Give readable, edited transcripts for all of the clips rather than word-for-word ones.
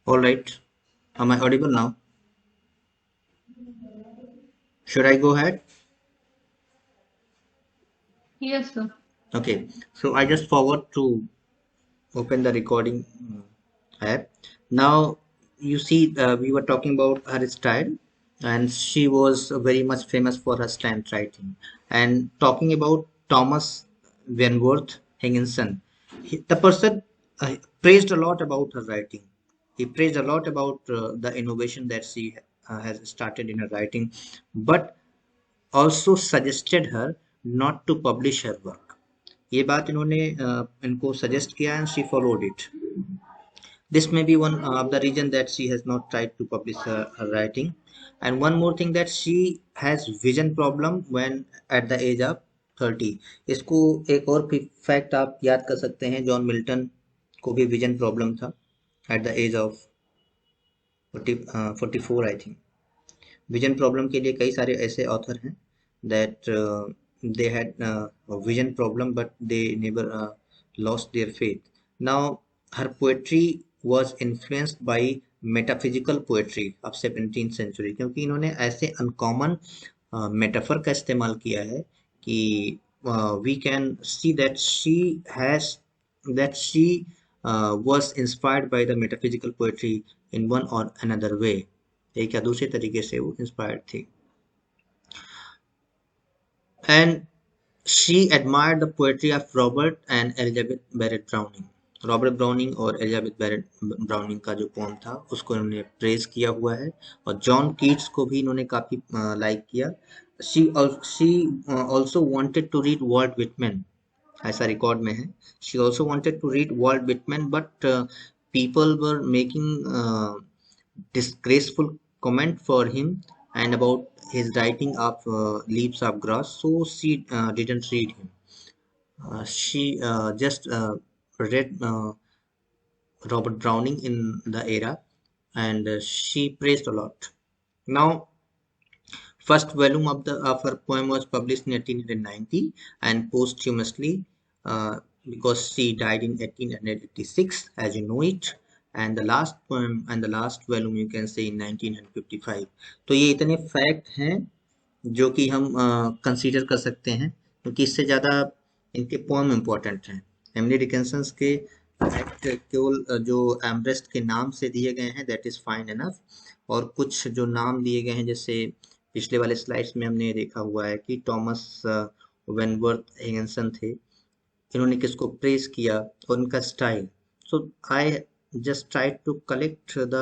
All right. Am I audible now? Should I go ahead? Yes, sir. Okay. So I just forward to open the recording app. Now you see, we were talking about her style, and she was very much famous for her slant writing. And talking about Thomas Wentworth Higginson, the person praised a lot about her writing. He praised a lot about the innovation that she has started in her writing, but also suggested her not to publish her work. ये बात इन्होंने इनको suggest किया and she followed it. This may be one of the reason that she has not tried to publish her writing. And one more thing, that she has vision problem when at the age of 30. इसको एक और fact आप याद कर सकते हैं, John Milton को भी विजन प्रॉब्लम था at the age of 44 I think. Vision problem के लिए कई सारे ऐसे ऑथर हैं that they had a vision problem but they never lost their faith. Now her poetry was influenced by metaphysical poetry of 17th century, क्योंकि इन्होंने ऐसे uncommon metaphor का इस्तेमाल किया है कि we can see that she was inspired by the metaphysical poetry in one or another way. एक या दूसरे तरीके से वो इंस्पायर्ड थी. And she admired the poetry of Robert and Elizabeth Barrett Browning. Robert browning और एलिजाबेथ बैरेट ब्राउनिंग का जो पोम था उसको इन्होंने प्रेज किया हुआ है, और जॉन कीट्स को भी इन्होंने काफी लाइक किया. She also wanted to read Walt Whitman, ऐसा रिकॉर्ड में है. She also wanted to read Walt Whitman, but people were making disgraceful comment for him and about his writing of Leaves of Grass, so she didn't read him. She just read Robert Browning in the era, and she praised a lot. Now, first volume of her poem was published in 1890 and posthumously, because she died in 1886, as you know it. And the last poem and the last volume you can say in 1955. तो ये इतने fact हैं जो कि हम consider कर सकते हैं, क्योंकि इससे ज़्यादा इनके पोएम इम्पोर्टेंट हैं. एमिली डिकिंसन के फैक्ट केवल जो एम्ब्रेस्ट के नाम से दिए गए हैं, दैट इज़ फाइन एनफ. और कुछ जो नाम दिए गए हैं, जैसे पिछले वाले स्लाइड्स में हमने देखा हुआ है कि टॉमस वेनवर्थ हिगिंसन थे, इन्होंने किसको प्रेज किया और उनका style. So I just try to collect the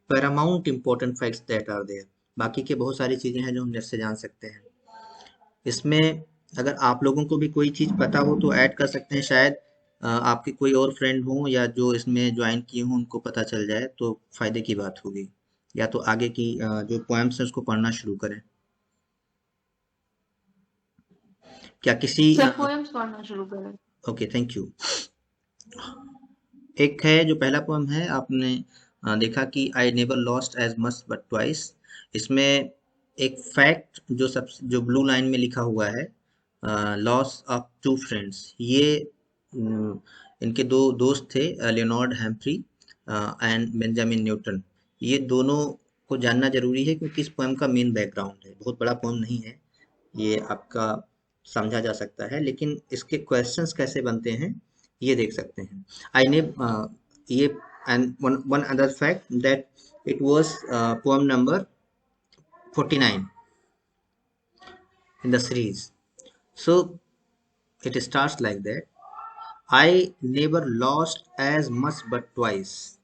paramount important facts that are there. बाकी के बहुत सारी चीजें हैं जो हम नेट से जान सकते हैं. इसमें अगर आप लोगों को भी कोई चीज पता हो तो ऐड कर सकते हैं. शायद आपके कोई और फ्रेंड हो या जो इसमें ज्वाइन किए हों उनको पता चल जाए तो फायदे की बात होगी, या तो आगे की जो पोएम्स हैं उसको पढ़ना शुरू करें. क्या किसी सर पोएम्स पढ़ना शुरू करें। Okay, thank you. एक है जो पहला पोएम है, आपने देखा कि I never lost as much but twice. इसमें एक फैक्ट जो ब्लू लाइन में लिखा हुआ है, लॉस ऑफ टू फ्रेंड्स, ये इनके दो दोस्त थे, लियोनार्ड हैम्फ्री एंड बेंजामिन न्यूटन. ये दोनों को जानना जरूरी है क्योंकि इस पोएम का मेन बैकग्राउंड है. बहुत बड़ा पोएम नहीं है, ये आपका समझा जा सकता है, लेकिन इसके क्वेश्चंस कैसे बनते हैं ये देख सकते हैं. आई ने ये and one other fact that it was poem number 49 in the series. So it starts like that. I never lost as much but twice.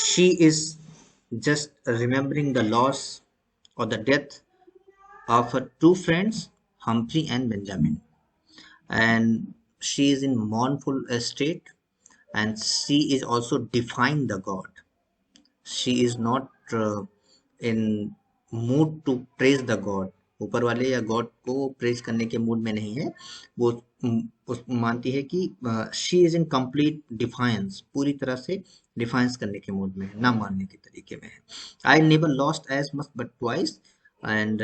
She is just remembering the loss or the death of her two friends, Humphrey and Benjamin. And she is in mournful state, and she is also defying the God. She is not in mood to praise the God. ऊपर वाले या God को praise करने के mood में नहीं है वो. मानती है कि she is in complete defiance, पूरी तरह से डिफायंस करने के मूड में है, ना मानने के तरीके में है. I never lost as much but twice, and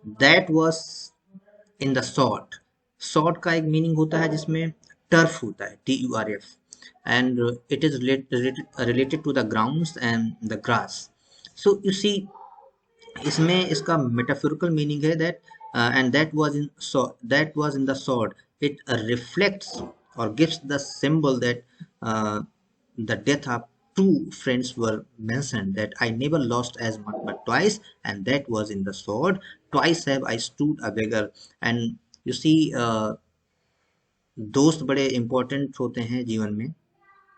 that was in the sort. Sort का एक मीनिंग होता है जिसमें टर्फ होता है, TURF. and it is related to the grounds and the grass. So you see, इसमें इसका metaphorical meaning है that and that was in the sword. It reflects or gives the symbol that the death of two friends were mentioned, that I never lost as much but twice, and that was in the sword. Twice have I stood a beggar. And you see, दोस्त बड़े important होते हैं जीवन में,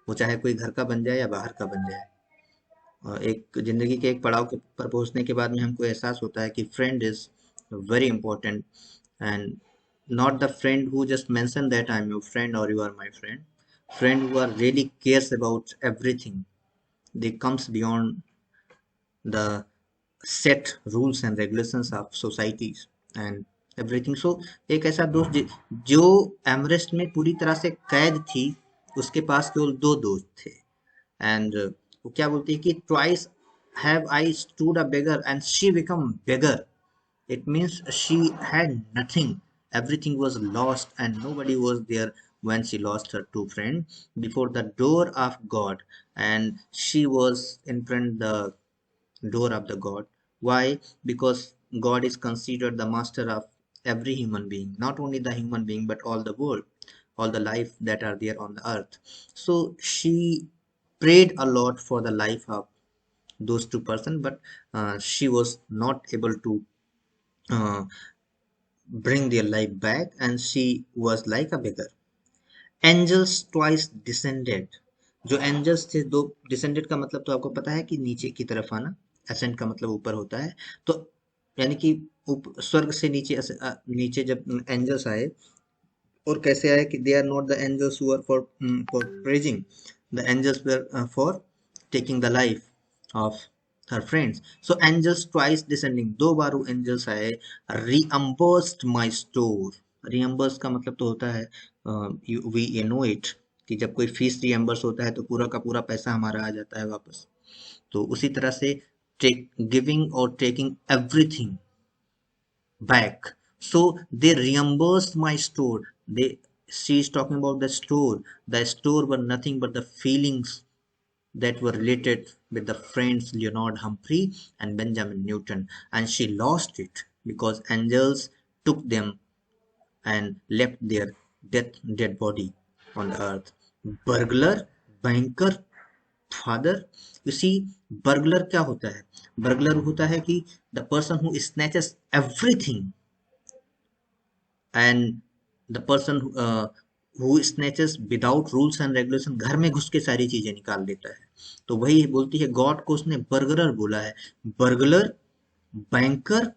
वो चाहे कोई घर का बन जाए या बाहर का बन जाए। एक जिंदगी के एक पड़ाव पर पहुंचने के बाद में हमको एहसास होता है कि friend is very important, and not the friend who just mention that I am your friend और you are my friend, friend who are really cares about everything. They comes beyond the set rules and regulations of societies and everything. So एक ऐसा दोस्त जो एमरेस्ट में पूरी तरह से कैद थी, उसके पास केवल दो दोस्त थे। एंड वो क्या बोलती है कि twice have I stood a beggar and she become beggar. It means she had nothing. Everything was lost, and nobody was there when she lost her two friends before the door of God, and she was in front the door of the God. Why? Because God is considered the master of every human being, not only the human being but all the world, all the life that are there on the earth. So she prayed a lot for the life of those two persons, but she was not able to uh, bring their life back, and she was like a beggar. Angels twice descended. जो angels थे दो, descended का मतलब तो आपको पता है कि नीचे की तरफ आना, असेंड का मतलब ऊपर होता है। तो यानी कि स्वर्ग से नीचे नीचे जब एंजल्स आए, और कैसे आए कि they are not the angels who are for praising, the angels were for taking the life of her friends. So angels twice descending, दो बार वो angels आए, reimbursed my store. reimburse का मतलब तो होता है we know it, कि जब कोई फीस reimburse होता है तो पूरा का पूरा पैसा हमारा आ जाता है वापस। तो उसी तरह से giving or taking everything back. So they reimbursed my store. She is talking about the store. The store were nothing but the feelings that were related with the friends Leonard Humphrey and Benjamin Newton, and she lost it because angels took them and left their dead body on the earth. Burglar, banker, father. You see, burglar क्या होता है? Burglar होता है कि the person who snatches everything, and the person who snatches without rules and regulation, घर में घुस के सारी चीजें निकाल देता है। तो वही बोलती है, गॉड को उसने बर्गलर बोला है। Burglar, banker,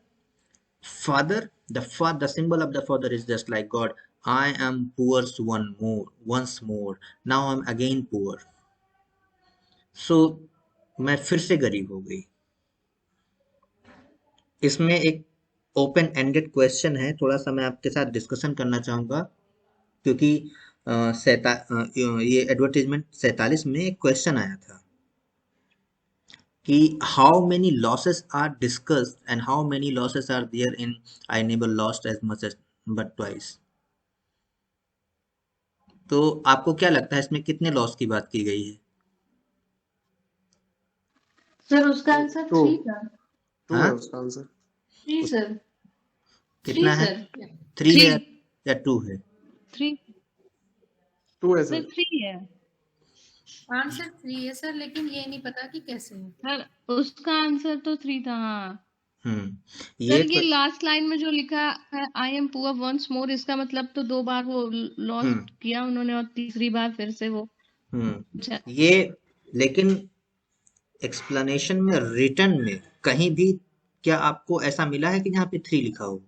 father. the symbol of the father is just like God. I am poor once more, now I'm again poor. So मैं फिर से गरीब हो गई। इसमें एक ओपन एंडेड क्वेश्चन है, थोड़ा सा मैं आपके साथ डिस्कशन करना चाहूंगा, क्योंकि ये एडवर्टीजमेंट 47 में एक क्वेश्चन आया था कि how many losses are discussed and how many losses are there in I never lost as much as but twice. तो आपको क्या लगता है इसमें कितने लॉस की बात की गई है? सर उसका आंसर टू 3 था। टू हाँ, है उसका आंसर। 3 सर, 3 कितना है? सर, 3 है 3 या 2 है? 3 टू है नहीं सर। 3 है आंसर 3 है सर, लेकिन ये नहीं पता कि कैसे है। सर, उसका आंसर तो 3 था। हाँ ये सर, ये लास्ट लाइन में जो लिखा है I am poor once more, इसका मतलब तो 2 बार वो लॉस हम्म किया उन्होंने और तीसरी बार फिर से वो अच्छा। ये लेकिन एक्सप्लेनेशन में, रिटर्न में कहीं भी क्या आपको ऐसा मिला है कि जहाँ पे 3 लिखा हो?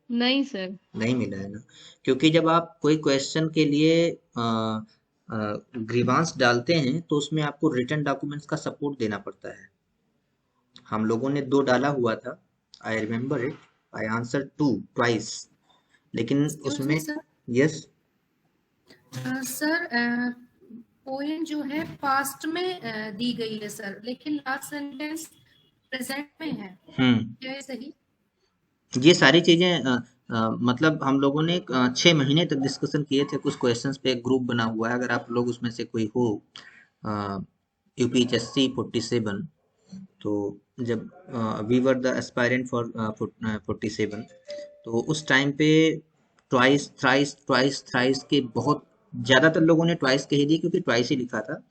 नहीं सर, नहीं मिला है ना, क्योंकि जब आप कोई क्वेश्चन के लिए ग्रीवांस डालते हैं तो उसमें आपको रिटर्न डॉक्यूमेंट्स का सपोर्ट देना पड़ता है। हम लोगों ने 2 डाला हुआ था, I remember it, I answer 2 twice, लेकिन Excuse उसमें me, sir. Yes sir poem जो है पास्ट में दी गई है सर, लेकिन लास्ट सेंटेंस प्रेजेंट में है, क्या है सही? ये सारी चीजें मतलब हम लोगों ने 6 महीने तक डिस्कशन किए थे, कुछ क्वेश्चंस पे एक ग्रुप बना हुआ है, अगर आप लोग उसमें से कोई हो यूपीएचएससी 47, तो जब we were the aspirant for 47, तो उस टाइम पे ट्वाइस थ्राइस ट्वाइस थ्राइस के बहुत ज़्यादातर लोगों ने ट्वाइस कह दी क्योंकि ट्वाइस ही लिखा था।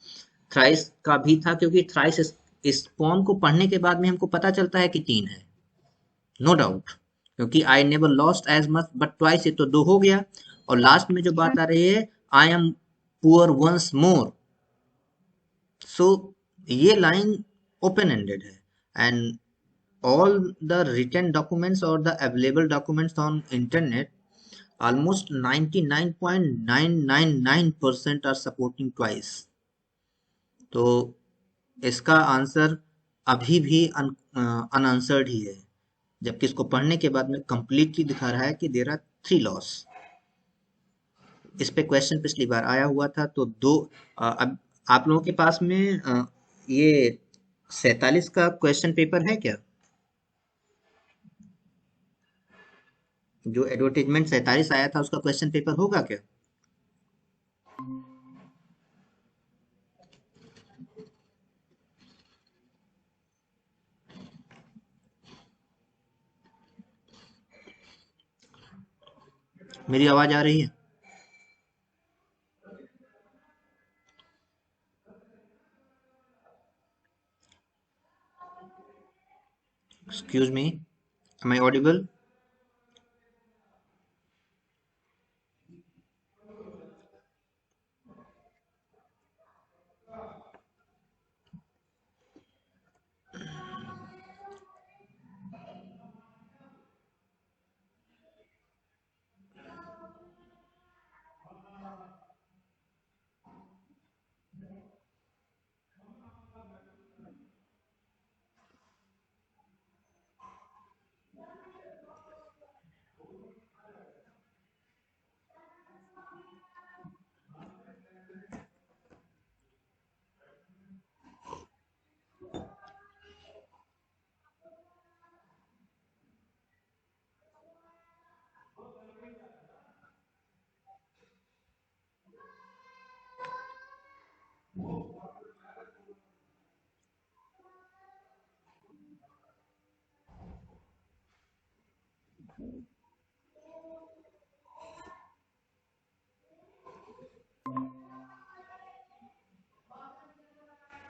थ्राइस का भी था क्योंकि थ्राइस इस पोम को पढ़ने के बाद में हमको पता चलता है कि 3 है, नो डाउट, क्योंकि I never lost as much, but twice ये तो 2 हो गया। और लास्ट में जो बात आ रही है, I am poor once more, so ये लाइन ओपन एंडेड है, and all the written documents or the available documents on internet, almost 99.999% are supporting twice. तो इसका आंसर अभी भी अनआंसर्ड ही है, जबकि इसको पढ़ने के बाद में कंप्लीटली दिखा रहा है कि देयर आर 3 लॉस। इस पे क्वेश्चन पिछली बार आया हुआ था, तो अब आप लोगों के पास में ये 47 का क्वेश्चन पेपर है क्या? जो एडवर्टीजमेंट 47 आया था उसका क्वेश्चन पेपर होगा क्या? मेरी आवाज आ रही है? Excuse me, am I audible?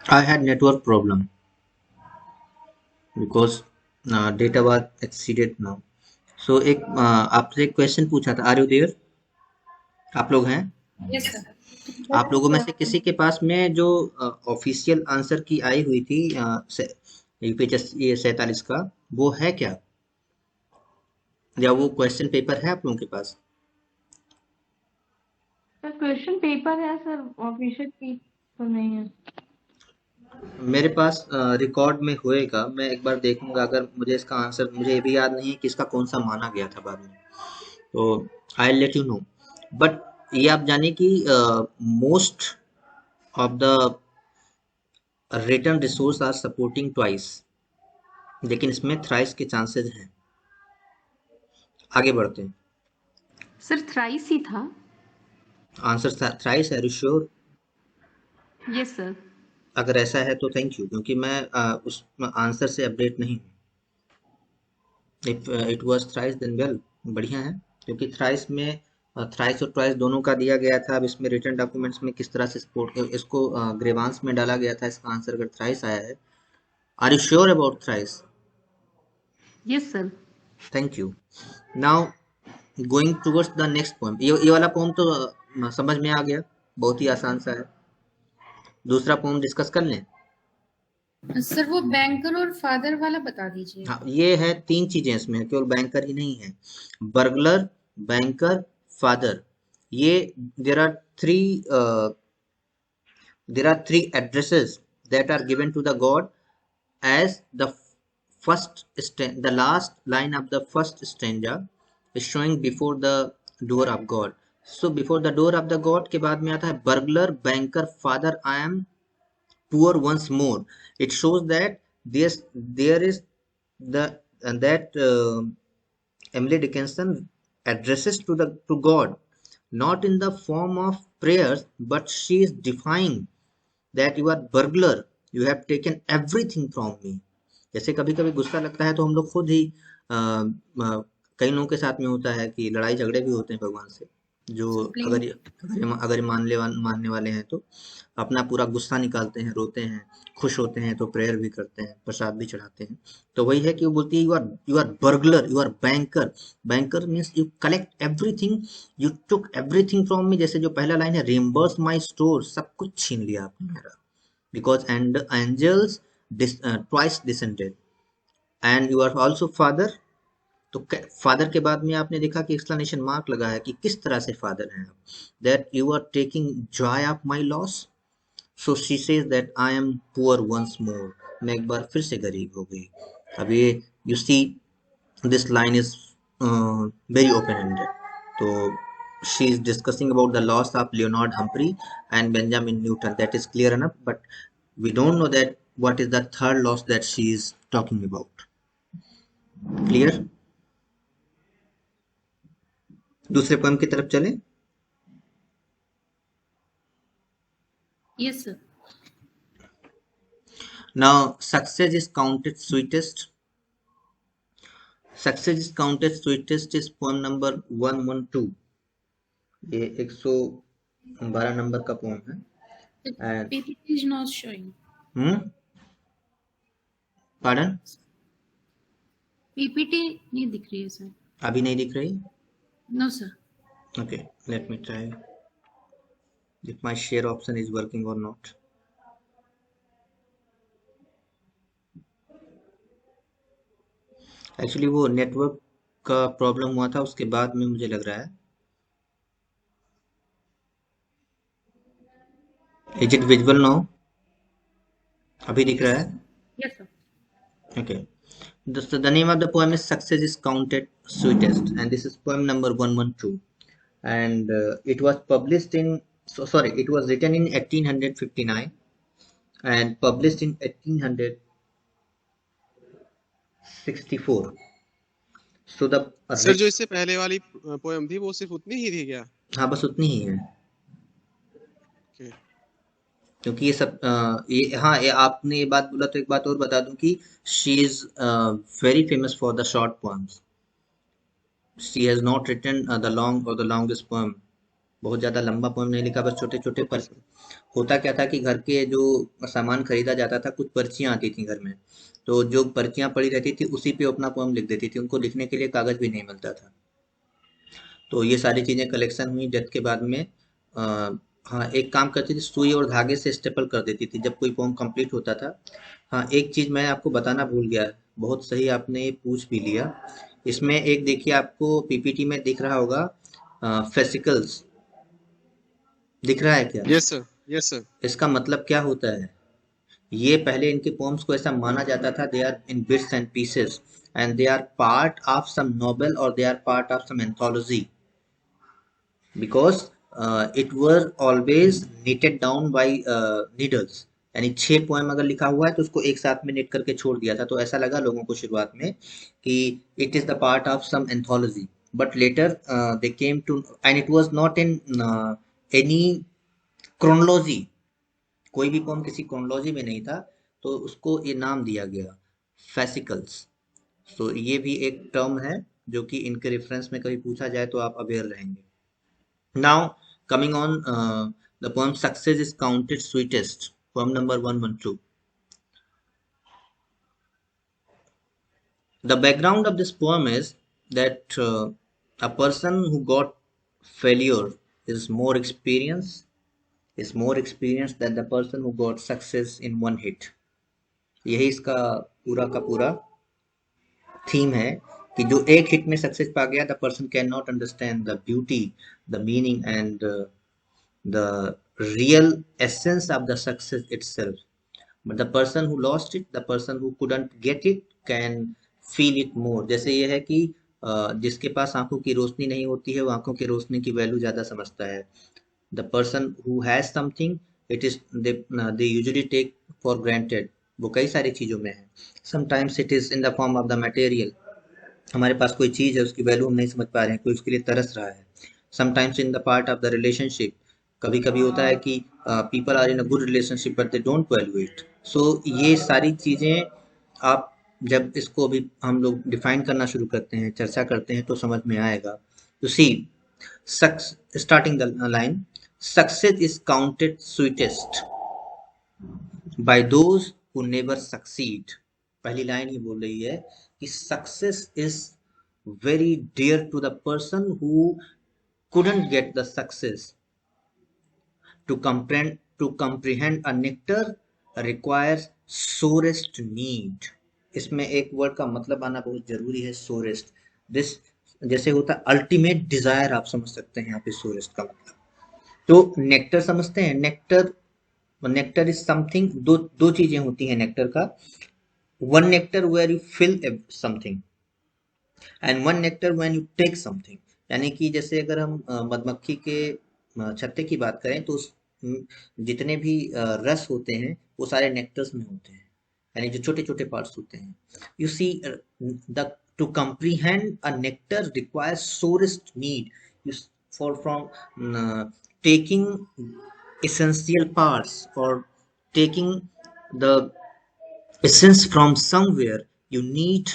I had network problem because data was exceeded now. So एक आपसे एक क्वेश्चन पूछा था, आर यू देयर? आप लोग हैं? Yes sir. आप लोगों में से किसी के पास में जो ऑफिशियल आंसर की आई हुई थी यूपीएचएससी 47 का, वो है क्या, या वो क्वेश्चन पेपर है आप लोगों के पास? सर क्वेश्चन पेपर है सर, ऑफिशियल की तो नहीं है। मेरे पास रिकॉर्ड में होएगा, मैं एक बार देखूंगा, अगर मुझे इसका आंसर, मुझे ये भी याद नहीं है कि इसका कौन सा माना गया था बाद में, तो I let you know. But ये आप जाने कि most of the return resource are supporting twice, लेकिन इसमें थ्राइस के चांसेस हैं। आगे बढ़ते हैं। सर थ्राइस ही था। आंसर थ्राइस है, श्योर? Yes sir. अगर ऐसा है तो थैंक यू, क्योंकि मैं उस आंसर से अपडेट नहीं हूँ। If it was thrice then well, बढ़िया है, क्योंकि थ्राइस में थ्राइस और ट्वाइस दोनों का दिया गया था। अब इसमें रिटर्न डॉक्यूमेंट्स में किस तरह से सपोर्ट, इसको ग्रेवांस में डाला गया था, इसका आंसर अगर थ्राइस आया है। Are you sure about thrice? Yes sir. Thank you. Now going towards the next poem. ये वाला पोएम तो समझ में आ गया, बहुत ही आसान सा है। दूसरा पोएम डिस्कस कर लें। सर वो बैंकर और फादर वाला बता दीजिए। हाँ, ये है 3 चीजें इसमें, केवल बैंकर ही नहीं है, बर्गलर, बैंकर, फादर। ये there are three addresses that are given to the god as the the last line of the first stanza is showing before the door of god. So before the door of the god के बाद में आता है burglar, banker, father, I am poor once more. It shows that there is the that Emily Dickinson addresses to God, not in the form of prayers, but she is defying that you are burglar, you have taken everything from me. जैसे कभी कभी गुस्सा लगता है तो हम लोग खुद ही कई लोगों के साथ में होता है कि लड़ाई झगड़े भी होते हैं भगवान से, जो अगर मानने वाले हैं तो अपना पूरा गुस्सा निकालते हैं, रोते हैं, खुश होते हैं तो प्रेयर भी करते हैं, प्रसाद भी चढ़ाते हैं। तो वही है कि वो बोलती है you are burglar, you are banker. Banker means you collect everything, you took everything from me. जैसे जो पहला लाइन है, रिम्बर्स माई स्टोर, सब कुछ छीन लिया आपने मेरा। Because and angels twice descended and you are also father. तो फादर के बाद में आपने देखा कि एक्सप्लेनेशन मार्क लगा है कि किस तरह से फादर हैं आप। That you are taking joy of my loss. So she says that I am poor once more, मैं एक बार फिर से गरीब हो गई। अब ये you see this line is very open ended. तो she is discussing about the loss of Leonard Humphrey and Benjamin Newton. That is clear enough, but we don't know that what is the third loss that she is talking about. Clear? दूसरे poem की तरफ चलें। Yes, sir. Now, success is counted sweetest. Success is counted sweetest is poem number 112. ये 112 number का pome है। And PPT is not showing. Pardon? PPT नहीं दिख रही है सर। अभी नहीं दिख रही? No sir. Okay, let me try if my share option is working or not. Actually वो नेटवर्क का प्रॉब्लम हुआ था, उसके बाद में मुझे लग रहा है। Is it visible now? अभी दिख रहा है? Yes sir. Okay. The name of the poem is Success is Counted Sweetest, and this is poem number 112, and it was published in it was written in 1859 and published in 1864. So the sir जो इससे पहले वाली poem थी वो सिर्फ उतनी ही थी क्या? हाँ, बस उतनी ही है। Okay. क्योंकि ये सब आपने ये बात बोला तो एक बात और बता दूं कि she is very famous for the short poems. She has not written the long और द लॉन्गेस्ट पोएम। बहुत ज्यादा लंबा पोएम नहीं लिखा, बस छोटे छोटे पर। होता क्या था कि घर के जो सामान खरीदा जाता था, कुछ पर्चियां आती थी घर में, तो जो पर्चियां पड़ी रहती थी उसी पे अपना पोएम लिख देती थी। उनको लिखने के लिए कागज भी नहीं मिलता था। तो ये सारी चीजें कलेक्शन हुई। डेथ के बाद में हाँ, एक काम करती थी, सुई और धागे से स्टेपल कर देती थी जब कोई पोम कंप्लीट होता था। हाँ, एक चीज मैं आपको बताना भूल गया, बहुत सही आपने ये पूछ भी लिया। इसमें एक देखिए, आपको पीपीटी में दिख रहा होगा फेसिकल्स, दिख रहा है क्या? Yes sir. Yes sir. इसका मतलब क्या होता है? ये पहले इनके पोम्स को ऐसा माना जाता था, they are in bits and pieces and they are part of some novel और they are part of some anthology, because it were always knitted down by needles। यानी 6 पोएम अगर लिखा हुआ है तो उसको एक साथ में निट करके छोड़ दिया था। तो ऐसा लगा लोगों को शुरुआत में कि it is the part of some anthology, but later they came to, and it was not in any chronology। कोई भी पोएम किसी क्रोनोलॉजी में नहीं था, तो उसको ये नाम दिया गया फेसिकल्स। तो ये भी एक टर्म है जो कि इनके रेफरेंस में कभी पूछा जाए तो आप अवेयर रहेंगे। Now coming on the poem Success is Counted Sweetest, poem number 112. The background of this poem is that a person who got failure is more experienced than the person who got success in one hit। यही इसका पूरा का पूरा theme है कि जो एक hit में सक्सेस पा गया, the person can not understand the beauty, the meaning and the real essence of the success itself. But the person who lost it, the person who couldn't get it, can feel it more. जैसे ये है कि जिसके पास आंखों की रोशनी नहीं होती है, वो आंखों की रोशनी की वैल्यू ज्यादा समझता है। The person who has something, it is they usually take for granted. वो कई सारी चीजों में है। Sometimes it is in the form of the material, हमारे पास कोई चीज है, उसकी वैल्यू हम नहीं समझ पा रहे हैं, कोई उसके लिए तरस रहा है। Sometimes in the part of the relationship, कभी कभी होता है कि people are in a good relationship but they don't value it. So ये सारी चीजें आप जब इसको भी हम लोग डिफाइन करना शुरू करते हैं, चर्चा करते हैं, तो समझ में आएगा। तो see starting the line, success is counted sweetest by those who never succeed. पहली लाइन ही बोल रही है कि success is very dear to the person who couldn't get the success. To comprehend a nectar requires sorest need. इसमें एक word का मतलब आना बहुत जरूरी है, सोरेस्ट। दिस जैसे होता है अल्टीमेट डिजायर, आप समझ सकते हैं यहाँ पे सोरेस्ट का मतलब। तो नेक्टर समझते हैं, नेक्टर इज समथिंग, दो चीजें होती हैं नेक्टर का। One nectar where you fill something and one nectar when you take something. यानी कि जैसे अगर हम मधुमक्खी के छत्ते की बात करें तो जितने भी रस होते हैं वो सारे नेक्टर्स में होते हैं, यानी जो छोटे छोटे पार्ट्स होते हैं। You see the two comprehend a nectar requires sorest need from taking essential parts or taking the essence from somewhere. You need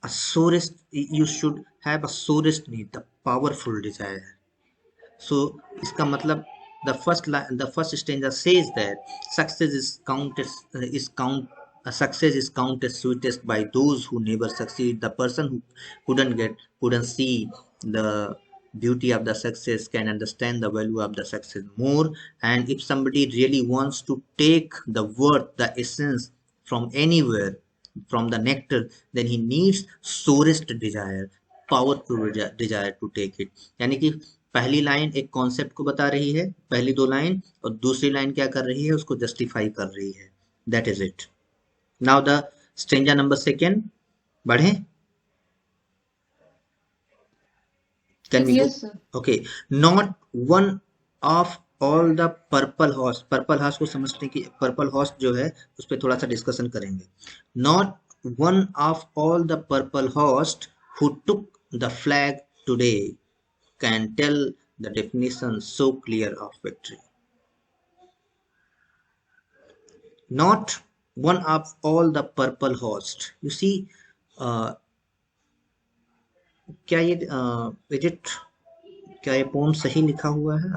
a sorest, you should have a sorest need, the powerful desire. So इसका मतलब the first stanza says that success is success is counted sweetest by those who never succeed. The person who couldn't see the beauty of the success can understand the value of the success more. And if somebody really wants to take the worth, the essence from anywhere, from the nectar, then he needs sorest desire, powerful desire to take it. यानी कि पहली line एक concept को बता रही है, पहली दो लाइन, और दूसरी लाइन क्या कर रही है, उसको जस्टिफाई कर रही है। That is it. Now the stanza number second, बढ़े? Can we? Yes, sir. Okay. Not one of all the purple horse. Purple horse को समझने की, पर्पल हॉर्स जो है उस पर थोड़ा सा डिस्कशन करेंगे। Not one of all the purple horse who took the flag today can tell the definition so clear of victory. Not one of all the purple host. You see, क्या ये edit, क्या ये pome सही लिखा हुआ है?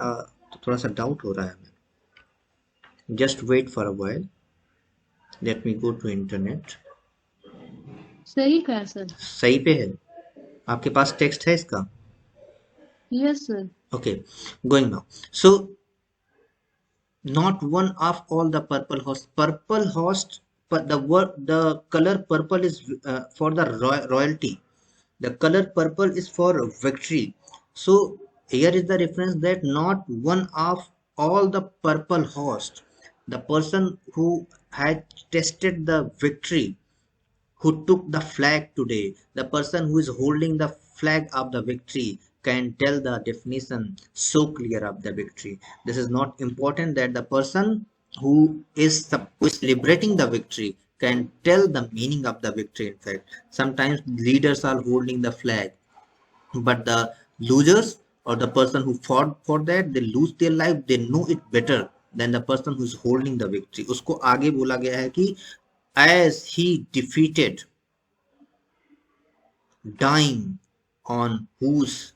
तो थोड़ा सा डाउट हो रहा है हमें। Just wait for a while, let me go to internet. सही कहा सर। सही पे है? आपके पास टेक्स्ट है इसका? Yes, sir. Okay, going now. So not one of all the purple host. Purple host, but the color purple is for the royalty. The color purple is for victory. So here is the reference that not one of all the purple host, the person who had tasted the victory, who took the flag today, the person who is holding the flag of the victory, can tell the definition so clear of the victory. This is not important that the person who is celebrating the victory can tell the meaning of the victory. In fact, sometimes leaders are holding the flag, but the losers or the person who fought for that, they lose their life, they know it better than the person who is holding the victory. उसको आगे बोला गया है कि as he defeated, dying on whose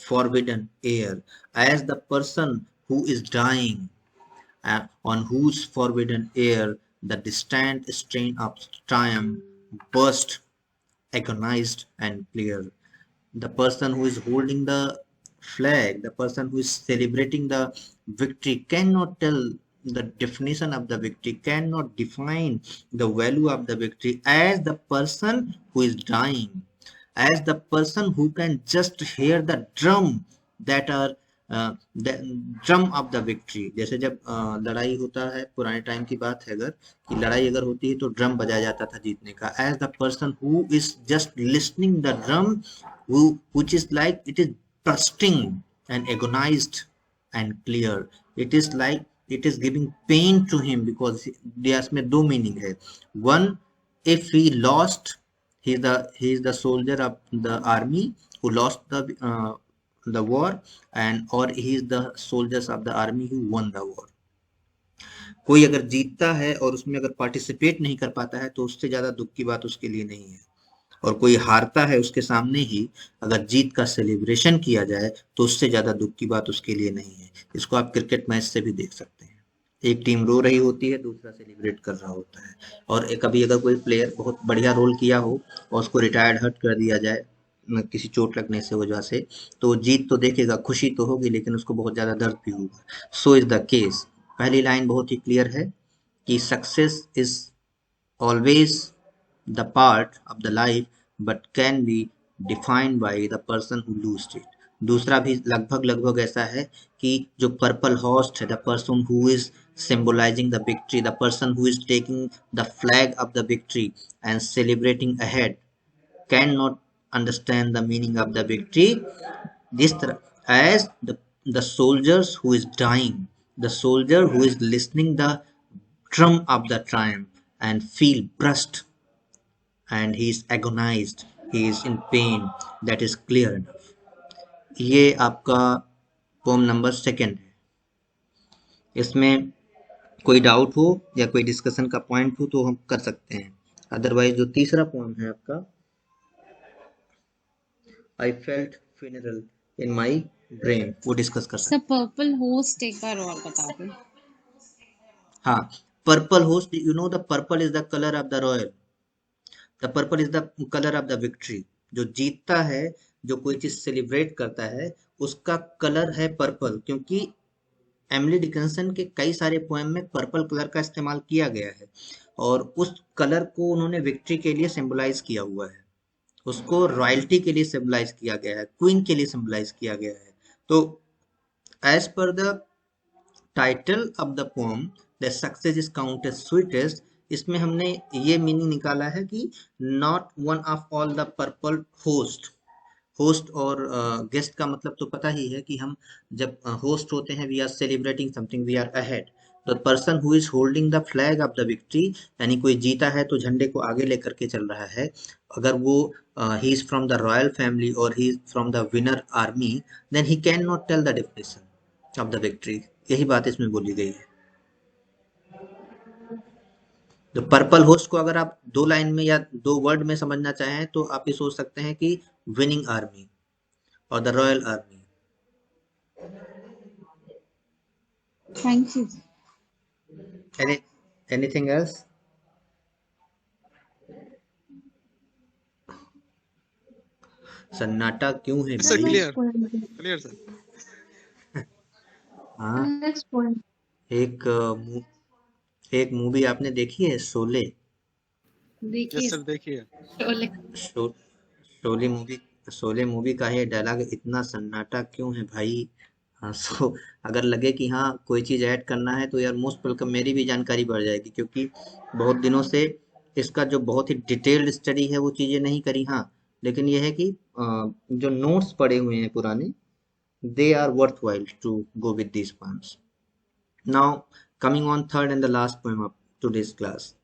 forbidden air, as the person who is dying on whose forbidden air the distant strain of triumph burst agonized and clear. The person who is holding the flag, the person who is celebrating the victory, cannot tell the definition of the victory, cannot define the value of the victory as the person who is dying, as the person who can just hear the drum that are the drum of the victory. जैसे जब लड़ाई होता है, पुराने time की बात है अगर, कि लड़ाई अगर होती है तो ड्रम बजाया जाता था जीतने का। as the person who is just listening the drum, which is like it is bursting and agonized and clear. It is like it is giving pain to him, because इसमें दो मीनिंग है। one, if he lost he is the soldier of the army who lost the war, and or he is the soldiers of the army who won the war. कोई अगर जीतता है और उसमें अगर पार्टिसिपेट नहीं कर पाता है तो उससे ज्यादा दुख की बात उसके लिए नहीं है, और कोई हारता है उसके सामने ही अगर जीत का सेलिब्रेशन किया जाए तो उससे ज्यादा दुख की बात उसके लिए नहीं है। इसको आप क्रिकेट मैच से भी देख सकते हैं, एक टीम रो रही होती है, दूसरा सेलिब्रेट कर रहा होता है। और कभी अगर कोई प्लेयर बहुत बढ़िया रोल किया हो और उसको रिटायर्ड हट कर दिया जाए किसी चोट लगने से वजह से, तो जीत तो देखेगा, खुशी तो होगी, लेकिन उसको बहुत ज्यादा दर्द भी होगा। So is the case. पहली लाइन बहुत ही क्लियर है कि success is always the part of the life but can be defined by the person who loses it. दूसरा भी लगभग ऐसा है कि जो पर्पल हॉर्स है, the person who is symbolizing the victory, the person who is taking the flag of the victory and celebrating ahead, cannot understand the meaning of the victory this as the soldiers who is dying, the soldier who is listening the drum of the triumph and feel brushed and he is agonized, he is in pain, that is clear enough. ये आपका pome number 2 है। इसमें कोई doubt हो या कोई discussion का point हो तो हम कर सकते हैं, अदरवाइज जो तीसरा पोम है आपका, I felt funeral in my brain, वो डिस्कस कर सकते सब पर्पल होस्ट एक बार और बता दो। हैं। हाँ, purple host, you know the purple is the colour of the royal, the purple is the colour of the victory. जो जीतता है, जो कोई चीज सेलिब्रेट करता है, उसका कलर है पर्पल, क्योंकि एमिली डिकिंसन के कई सारे पोएम में पर्पल कलर का इस्तेमाल किया गया है और उस कलर को उन्होंने विक्ट्री के लिए सिंबलाइज किया हुआ है, उसको रॉयल्टी के लिए सिंबलाइज किया गया है, क्वीन के लिए सिंबलाइज किया गया है। तो as per the title of the poem the success is counted sweetest, इसमें हमने ये मीनिंग निकाला है कि not one of all the purple host. Host और गेस्ट का मतलब तो पता ही है कि हम जब होस्ट होते हैं, we are celebrating something, we are ahead. The person who is holding the flag of the victory, यानी कोई जीता है तो झंडे को आगे लेकर के चल रहा है, अगर वो he is from the royal family और he is from the winner army, then he can not tell the definition of the victory. यही बात इसमें बोली गई है। तो पर्पल होस्ट को अगर आप 2 लाइन में या 2 वर्ड में समझना चाहें तो आप ये सोच सकते हैं कि विनिंग आर्मी और the royal army. Thank you. Anything else? सन्नाटा क्यों है सर भाई? Clear sir. हाँ, नेक्स्ट पॉइंट। एक मूवी आपने देखी है, शोले? देखिए यस सर देखिए। शोले। शोले मूवी का ये डायलॉग, इतना सन्नाटा क्यों है भाई? हाँ, सो अगर लगे कि हाँ कोई चीज ऐड करना है तो यार मोस्ट वेलकम, मेरी भी जानकारी बढ़ जाएगी, क्योंकि बहुत दिनों से इसका जो बहुत ही डिटेल्ड स्टडी है वो चीजें नहीं करी। हाँ, लेकिन ये है कि जो नोट्स पड़े हुए हैं पुराने, they are worthwhile to go with these poems. Now, coming on third and the last poem of today's class.